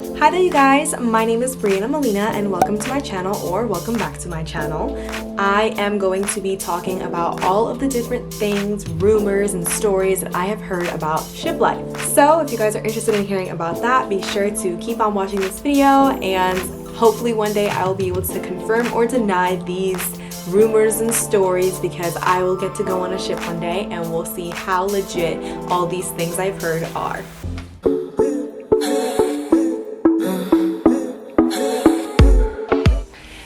Hi there you guys, my name is Bryanna Molina and welcome to my channel, or welcome back to my channel. I am going to be talking about all of the different things, rumors, and stories that I have heard about ship life. So if you guys are interested in hearing about that, be sure to keep on watching this video, and hopefully one day I will be able to confirm or deny these rumors and stories, because I will get to go on a ship one day and we'll see how legit all these things I've heard are.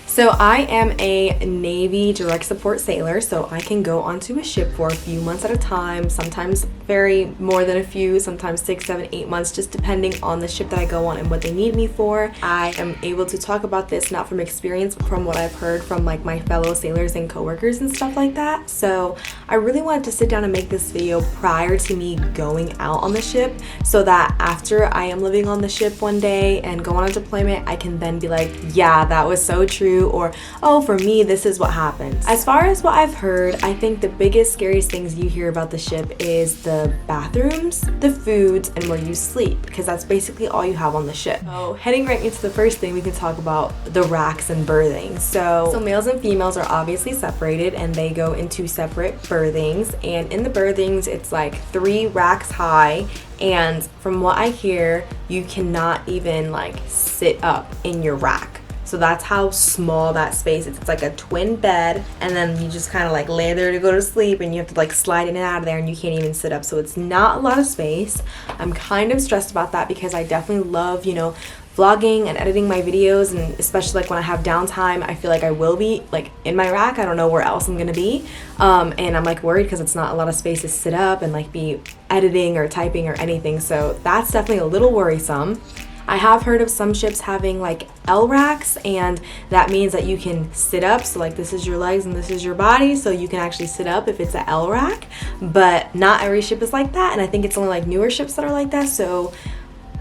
So I am a Navy direct support sailor, so I can go onto a ship for a few months at a time, sometimes vary more than a few, sometimes 6, 7, 8 months, just depending on the ship that I go on and what they need me for. I am able to talk about this not from experience, but from what I've heard from like my fellow sailors and coworkers and stuff like that. So I really wanted to sit down and make this video prior to me going out on the ship, so that after I am living on the ship one day and go on a deployment, I can then be like, yeah, that was so true, or oh, for me this is what happens. As far as what I've heard, I think the biggest scariest things you hear about the ship is the bathrooms, the foods, and where you sleep, because that's basically all you have on the ship. So heading right into the first thing, we can talk about the racks and berthing. So males and females are obviously separated and they go into separate berthings, and in the berthings it's like 3 racks high, and from what I hear, you cannot even like sit up in your rack. So that's how small that space is. It's like a twin bed, and then you just kind of like lay there to go to sleep, and you have to like slide in and out of there, and you can't even sit up. So it's not a lot of space. I'm kind of stressed about that because I definitely love, vlogging and editing my videos, and especially like when I have downtime, I feel like I will be like in my rack. I don't know where else I'm gonna be, and I'm like worried because it's not a lot of space to sit up and like be editing or typing or anything. So that's definitely a little worrisome. I have heard of some ships having like L racks, and that means that you can sit up. So like this is your legs and this is your body, so you can actually sit up if it's an L rack, but not every ship is like that, and I think it's only like newer ships that are like that, so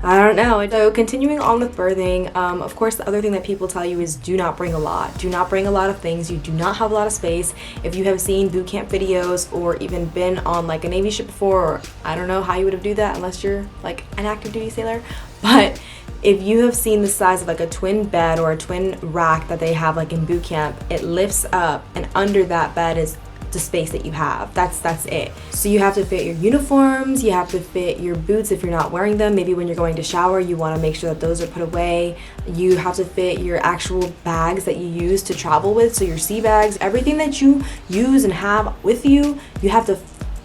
I don't know. So continuing on with berthing, of course the other thing that people tell you is do not bring a lot. Do not bring a lot of things. You do not have a lot of space. If you have seen boot camp videos or even been on like a Navy ship before, or I don't know how you would have do that unless you're like an active duty sailor, but if you have seen the size of like a twin bed or a twin rack that they have like in boot camp, it lifts up, and under that bed is the space that you have. That's it. So you have to fit your uniforms, you have to fit your boots if you're not wearing them. Maybe when you're going to shower, you want to make sure that those are put away. You have to fit your actual bags that you use to travel with, so your sea bags, everything that you use and have with you, you have to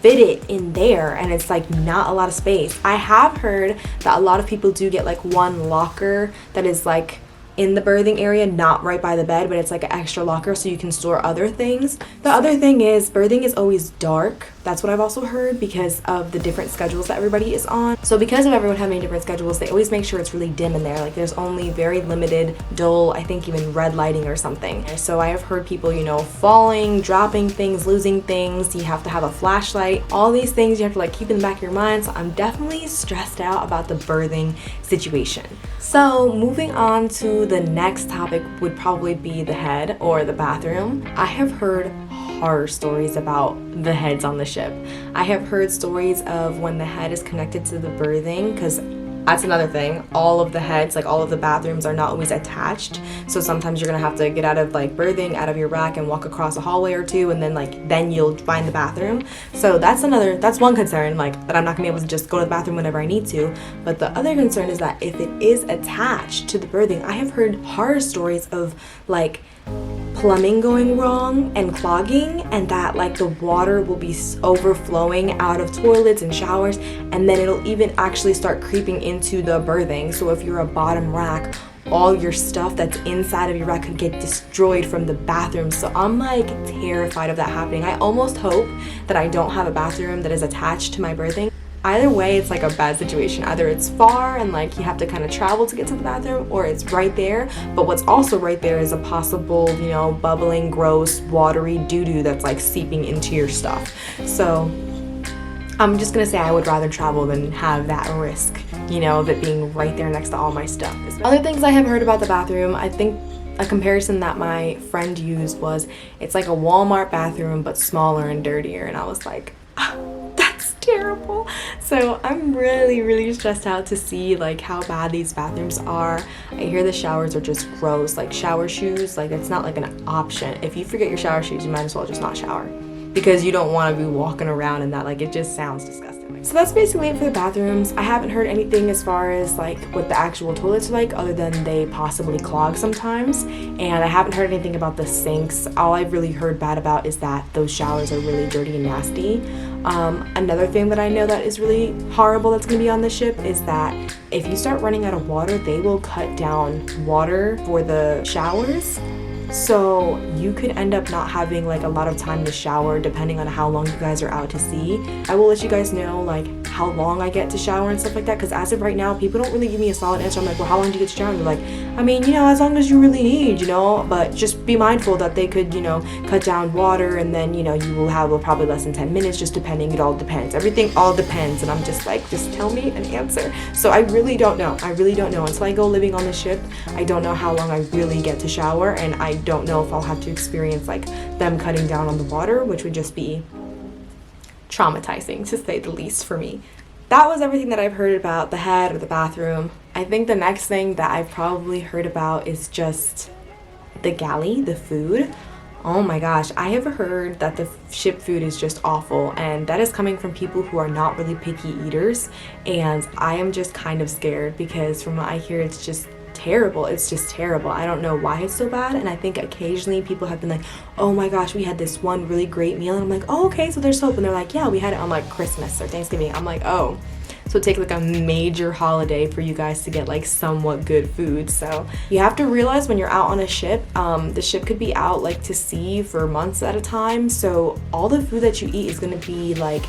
fit it in there, and it's like not a lot of space. I have heard that a lot of people do get like one locker that is like in the berthing area, not right by the bed, but it's like an extra locker so you can store other things. The other thing is berthing is always dark. That's what I've also heard because of the different schedules that everybody is on. So because of everyone having different schedules, they always make sure it's really dim in there. Like there's only very limited, dull, I think even red lighting or something. So I have heard people, falling, dropping things, losing things. You have to have a flashlight. All these things you have to like keep in the back of your mind. So I'm definitely stressed out about the berthing situation. So moving on to the next topic would probably be the head or the bathroom. I have heard horror stories about the heads on the ship. I have heard stories of when the head is connected to the berthing, because that's another thing. All of the heads, like all of the bathrooms, are not always attached. So sometimes you're gonna have to get out of like berthing, out of your rack, and walk across a hallway or two, and then you'll find the bathroom. So that's one concern, like that I'm not gonna be able to just go to the bathroom whenever I need to. But the other concern is that if it is attached to the berthing, I have heard horror stories of like plumbing going wrong and clogging, and that like the water will be overflowing out of toilets and showers, and then it'll even actually start creeping into the berthing. So if you're a bottom rack, all your stuff that's inside of your rack could get destroyed from the bathroom. So I'm like terrified of that happening. I almost hope that I don't have a bathroom that is attached to my berthing. Either way, it's like a bad situation. Either it's far and like you have to kind of travel to get to the bathroom, or it's right there. But what's also right there is a possible, bubbling, gross, watery doo-doo that's like seeping into your stuff. So I'm just gonna say I would rather travel than have that risk, of it being right there next to all my stuff. Other things I have heard about the bathroom, I think a comparison that my friend used was it's like a Walmart bathroom but smaller and dirtier, and I was like, that's terrible. So I'm really stressed out to see like how bad these bathrooms are. I hear the showers are just gross, like shower shoes, like it's not like an option. If you forget your shower shoes, you might as well just not shower, because you don't want to be walking around in that. Like, it just sounds disgusting. So that's basically it for the bathrooms. I haven't heard anything as far as like what the actual toilets are like, other than they possibly clog sometimes, and I haven't heard anything about the sinks. All I've really heard bad about is that those showers are really dirty and nasty. Another thing that I know that is really horrible that's going to be on the ship is that if you start running out of water, they will cut down water for the showers. So you could end up not having like a lot of time to shower depending on how long you guys are out to sea. I will let you guys know like how long I get to shower and stuff like that, because as of right now, people don't really give me a solid answer. I'm like, well, how long do you get to shower? And they're like, I mean, as long as you really need, but just be mindful that they could, cut down water, and then, you will have probably less than 10 minutes, just depending. It all depends. Everything all depends. And I'm just like, just tell me an answer. So I really don't know. Until I go living on the ship, I don't know how long I really get to shower, and I don't know if I'll have to experience like them cutting down on the water, which would just be traumatizing to say the least for me. That was everything that I've heard about the head or the bathroom. I think the next thing that I've probably heard about is just the galley, the food. Oh my gosh, I have heard that the ship food is just awful, and that is coming from people who are not really picky eaters, and I am just kind of scared because from what I hear, it's just terrible. It's just terrible. I don't know why it's so bad, and I think occasionally people have been like, oh my gosh, we had this one really great meal, and I'm like, oh, okay, so there's hope. And they're like, yeah, we had it on like Christmas or Thanksgiving. I'm like, oh, so take like a major holiday for you guys to get like somewhat good food. So you have to realize when you're out on a ship, the ship could be out like to sea for months at a time, so all the food that you eat is going to be like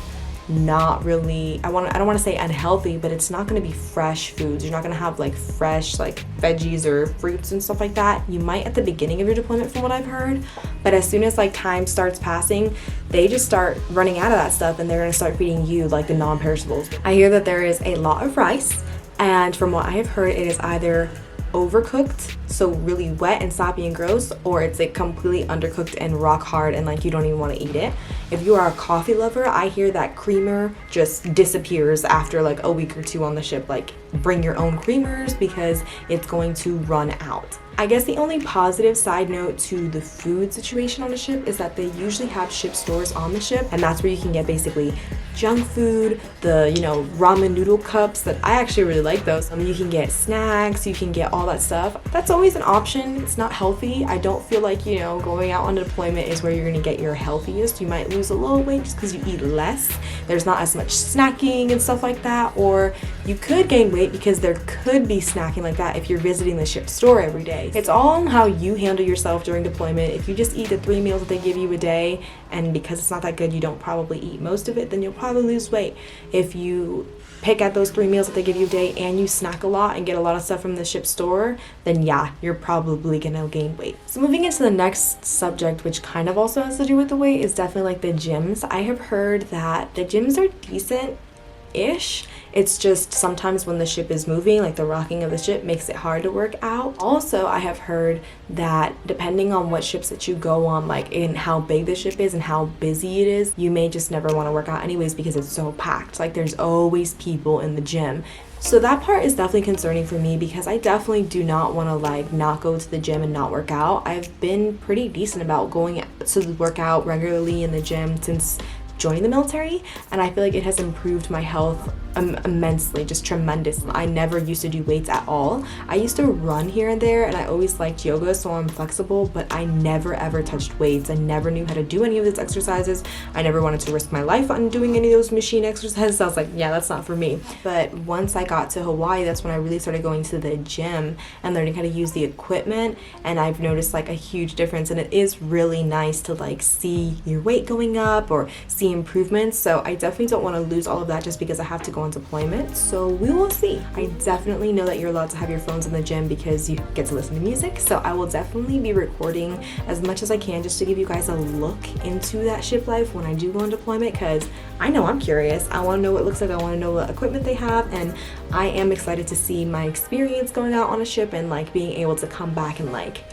not really, I don't want to say unhealthy, but it's not going to be fresh foods. You're not going to have like fresh like veggies or fruits and stuff like that. You might at the beginning of your deployment, from what I've heard, but as soon as like time starts passing, they just start running out of that stuff, and they're going to start feeding you like the non-perishables. I hear that there is a lot of rice, and from what I have heard, it is either overcooked, so really wet and sloppy and gross, or it's like completely undercooked and rock hard and like you don't even want to eat it. If you are a coffee lover, I hear that creamer just disappears after like a week or two on the ship. Like, bring your own creamers because it's going to run out. I guess the only positive side note to the food situation on the ship is that they usually have ship stores on the ship, and that's where you can get basically junk food, the ramen noodle cups that I actually really like those. You can get snacks, you can get all that stuff. That's always an option. It's not healthy. I don't feel like going out on a deployment is where you're gonna get your healthiest. You might lose a little weight just because you eat less. There's not as much snacking and stuff like that, or you could gain weight because there could be snacking like that if you're visiting the ship store every day. It's all on how you handle yourself during deployment. If you just eat the 3 meals that they give you a day, and because it's not that good, you don't probably eat most of it, then you'll probably lose weight. If you pick at those 3 meals that they give you a day and you snack a lot and get a lot of stuff from the ship store, then yeah, you're probably gonna gain weight. So moving into the next subject, which kind of also has to do with the weight, is definitely like the gyms. I have heard that the gyms are decent-ish. It's just sometimes when the ship is moving, like the rocking of the ship makes it hard to work out. Also, I have heard that depending on what ships that you go on, like in how big the ship is and how busy it is, you may just never want to work out anyways because it's so packed. Like, there's always people in the gym. So that part is definitely concerning for me because I definitely do not want to like not go to the gym and not work out. I've been pretty decent about going to work out regularly in the gym since joining the military, and I feel like it has improved my health immensely, just tremendous. I never used to do weights at all. I used to run here and there, and I always liked yoga, so I'm flexible, but I never ever touched weights. I never knew how to do any of those exercises. I never wanted to risk my life on doing any of those machine exercises. I was like, yeah, that's not for me. But once I got to Hawaii, that's when I really started going to the gym and learning how to use the equipment, and I've noticed like a huge difference, and it is really nice to like see your weight going up or see improvements. So I definitely don't want to lose all of that just because I have to go on deployment, so we will see. I definitely know that you're allowed to have your phones in the gym because you get to listen to music, so I will definitely be recording as much as I can just to give you guys a look into that ship life when I do go on deployment, because I know I'm curious. I want to know what it looks like. I want to know what equipment they have, and I am excited to see my experience going out on a ship and like being able to come back and like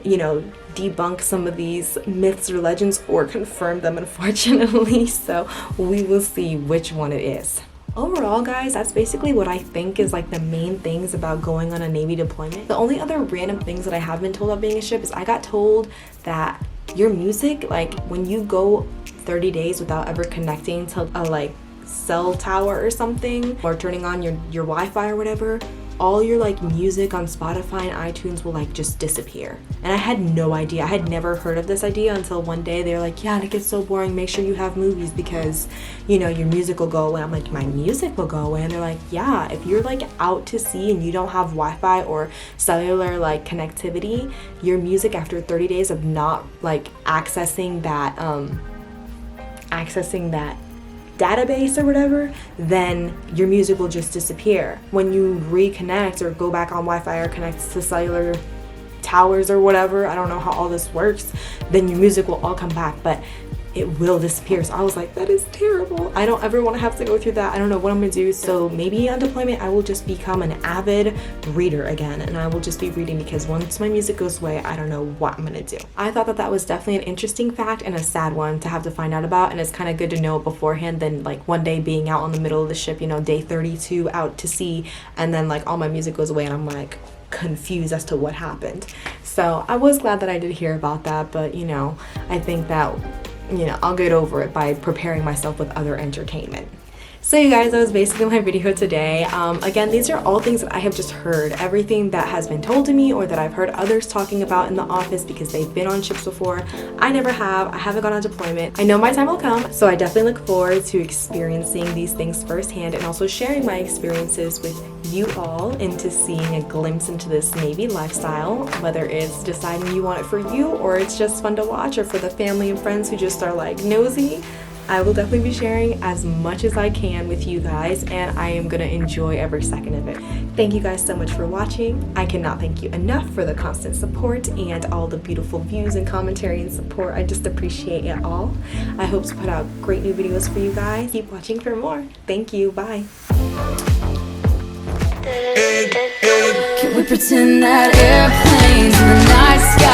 you know, debunk some of these myths or legends or confirm them, unfortunately. So we will see which one it is. Overall, guys, that's basically what I think is like the main things about going on a Navy deployment. The only other random things that I have been told about being a ship is I got told that your music, like when you go 30 days without ever connecting to a like cell tower or something, or turning on your Wi-Fi or whatever, all your like music on Spotify and iTunes will like just disappear. And I had no idea. I had never heard of this idea until one day they were like, yeah, and it gets so boring, make sure you have movies because, you know, your music will go away. I'm like, my music will go away? And they're like, yeah, if you're like out to sea and you don't have Wi-Fi or cellular like connectivity, your music after 30 days of not like accessing that database or whatever, then your music will just disappear. When you reconnect or go back on Wi-Fi or connect to cellular towers or whatever, I don't know how all this works, then your music will all come back, but it will disappear. So I was like, that is terrible. I don't ever want to have to go through that. I don't know what I'm gonna do. So maybe on deployment, I will just become an avid reader again, and I will just be reading because once my music goes away, I don't know what I'm gonna do. I thought that was definitely an interesting fact and a sad one to have to find out about, and it's kind of good to know beforehand than like one day being out on the middle of the ship, you know, day 32 out to sea, and then like all my music goes away and I'm like confused as to what happened. So I was glad that I did hear about that, but you know, I think that, you know, I'll get over it by preparing myself with other entertainment. So you guys, that was basically my video today. Again, these are all things that I have just heard. Everything that has been told to me or that I've heard others talking about in the office because they've been on ships before. I never have. I haven't gone on deployment. I know my time will come, so I definitely look forward to experiencing these things firsthand and also sharing my experiences with you all into seeing a glimpse into this Navy lifestyle, whether it's deciding you want it for you or it's just fun to watch, or for the family and friends who just are like nosy. I will definitely be sharing as much as I can with you guys, and I am gonna enjoy every second of it. Thank you guys so much for watching. I cannot thank you enough for the constant support and all the beautiful views and commentary and support. I just appreciate it all. I hope to put out great new videos for you guys. Keep watching for more. Thank you. Bye. Can we pretend that airplanes in the night sky